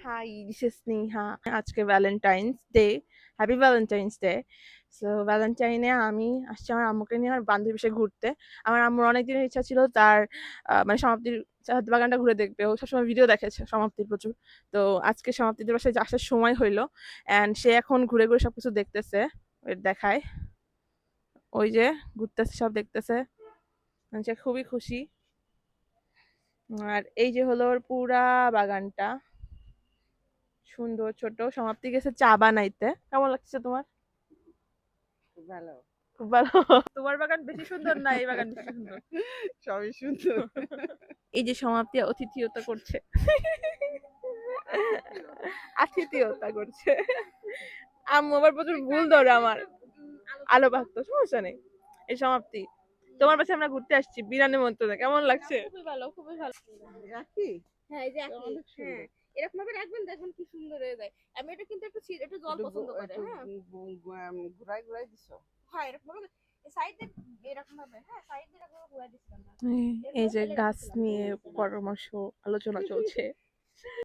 Hi, this is Neha. আজকে valentine's day. Happy valentine's day. So ভ্যালেন্টাইনে আমি আসছি আমার আম্মুকে নিয়ে আমার বান্ধবীর সাথে ঘুরতে। আমার আম্মুর অনেক দিনের ইচ্ছা ছিল তার মানে সমাপ্তির চাঁদ বাগানটা ঘুরে দেখবে। ও সবসময় ভিডিও দেখেছে সমাপ্তির প্রচুর। তো আজকে সমাপ্তিদের বাসায় আসার সময় হইলো অ্যান্ড সে এখন ঘুরে ঘুরে সবকিছু দেখতেছে। ওর দেখায় ওই যে ঘুরতেছে সব দেখতেছে। সে খুবই খুশি। আর এই যে হলো ওর পুরা বাগানটা সুন্দর ছোট। সমাপ্তি গেছে চা বানাইতে। কেমন লাগছে তোমার? খুব ভালো। খুব ভালো। তোমার বাগান বেশি সুন্দর না এই বাগান বেশি সুন্দর? সবই সুন্দর। এই যে সমাপ্তি অতিথিয়তা করছে। আতিথিয়তা করছে। আম্মু আবার প্রচুর ভুল ধরে আমার। আলো ভাগতো সমস্যা নেই। এই সমাপ্তি তোমার বাসায় আমরা ঘুরতে আসছি বিনা নিমন্ত্রণে। কেমন লাগছে? খুবই ভালো, খুবই ভালো। রাখি? হ্যাঁ, এই যে একই। অনেক হ্যাঁ, সুন্দর। এরকম ভাবে রাখবেন দেখুন কি সুন্দর হয়ে যায়। আমি এটা কিন্তু একটু জল পছন্দ করে, একটু হ্যাঁ? ঘুরাই ঘুরাই দিছো? হ্যাঁ, এরকম ভাবে সাইড দিয়ে এরকম ভাবে, হ্যাঁ, সাইড দিয়ে এরকম ঘুরাই দিছিলাম না। এই এরপরে যে ফেলে গাছ রাখছিলাম। নিয়ে পরামর্শ আলোচনা চলছে।